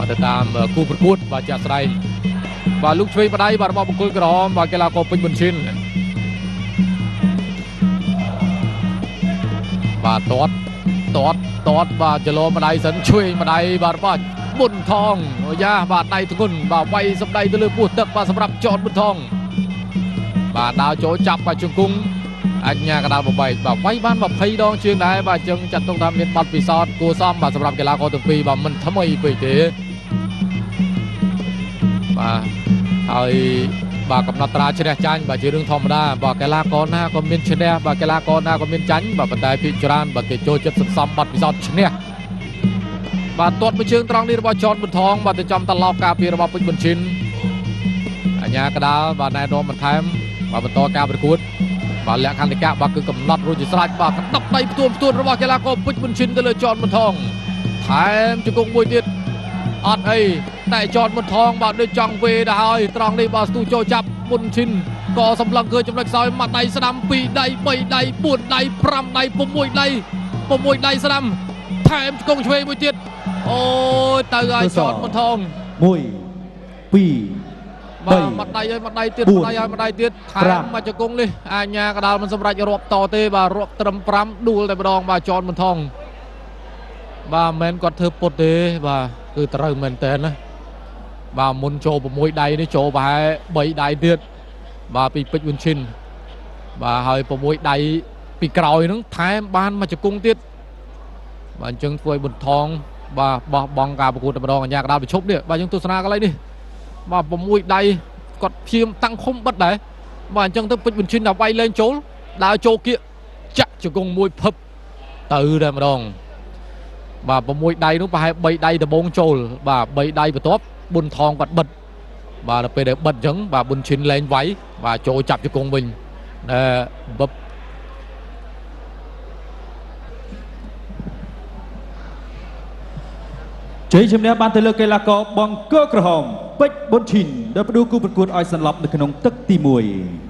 ទៅតាមគូប្រកួតបាទចាក់ស្ដែងបាទលោកឆ្វេងម្ដាយបាទរបស់បង្គោលក្រហមបាទកីឡាករពេជ្រប៊ុនឈិនបាទតតបាទចលោម្ដាយសិនឆ្វេងម្ដាយបាទរបស់ប៊ុនថងយ៉ាបាទដៃធ្ងន់បាទវាយសម្ដីទៅលើពោះទឹកបាទសម្រាប់ចតប៊ុនថងបាទដើរចូលចាប់បាទជង្គង់អញ្ញាកដាលបបែកបាទវាយបាន20ដងជើងដែរបាទចឹងចាត់ទុកថាមានបទពិសោធន៍គួរសមបាទសម្រាប់កីឡាករទាំងពីរបាទមិនថ្មីពេកទេបាទហើយបាទកំណត់ត្រាឈ្នះចាញ់បាទជារឿងធម្មតាបាទកីឡាករណាក៏មានឈ្នះបាទកីឡាករណាក៏មានចាញ់បាទប៉ុន្តែភាគច្រើនបាទគេចូលចិត្តសន្សំបទពិសោធន៍ឈ្នះបាទទាត់មួយជើងត្រង់នេះរបស់ចតប៊ុនថងបាទទៅចំតឡោបការពាររបស់ពេជ្រប៊ុនឈិនអញ្ញាកដាលបាទណែនាំបន្ថែមបាទបន្តការប្រកួតបាទលក្ខន្តិកៈបាទគឺកំណត់រួចជាស្រេចបាទកណ្ដប់ដៃផ្ទួនរបស់កីឡាករពេជ្រប៊ុនឈិនទៅលើចតប៊ុនថងថែមជង្គង់មួយទៀតអត់អីតែចតប៊ុនថងបាទដូចចង់វេទៅហើយត្រង់នេះបាទស្ទូចូលចាប់ប៊ុនឈិនក៏សម្លឹងឃើញចំណុចខ្សោយមួយដៃស្ដាំ2ដៃ3ដៃ4ដៃ5ដៃ6ដៃ6ដៃស្ដាំថែមជង្គង់ឆ្វេងមួយទៀតអូយទៅហើយចតប៊ុនថង1 2បាទមួយដៃហើយមួយដៃទៀតមួយដៃហើយមួយដៃទៀតថែមមកជង្គង់នេះអញ្ញាកដាលមិនសម្រេចរាប់តទេបាទរាប់ត្រឹម5ដួលតែម្ដងបាទចតប៊ុនថងបាទមិនមែនគាត់ធ្វើពុតទេបាទគឺត្រូវមែនតើណាបាទមុនចូល6ដៃនេះចូលប្រហែល3ដៃទៀតបាទពីពេជ្រប៊ុនឈិនបាទហើយ6ដៃពីក្រោយហ្នឹងថែមបានមកជង្គង់ទៀតបាទអញ្ចឹងធ្វើឲ្យប៊ុនថងបាទបោះបង់ការប្រកួតតែម្ដងអញ្ញាកដាលប្រឈប់នេះបាទយើងទស្សនាកន្លែងនេះបាទ6ដៃគាត់ព្យាយាមតាំងឃុំបិទដែរបាទអញ្ចឹងទៅពេជ្រប៊ុនឈិនដល់វាយលេងចូលដើរចូលគៀកចាក់ជង្គង់មួយភឹបទៅតែម្ដងបាទ6ដៃនោះប្រហែល3ដៃដបងចូលបាទ3ដៃបន្ទាប់ប៊ុនថងគាត់បិទបាទដល់ពេលដែលបិទអញ្ចឹងបាទប៊ុនឈិនលែងវាយបាទចូលចាប់ជង្គង់វិញបឹបជ័យជំនះបានទៅលើកីឡាករបង្គោលក្រហមពេជ្រប៊ុនឈិនដែលផ្ដួលគូប្រកួតឲ្យសន្លប់នៅក្នុងទឹកទី1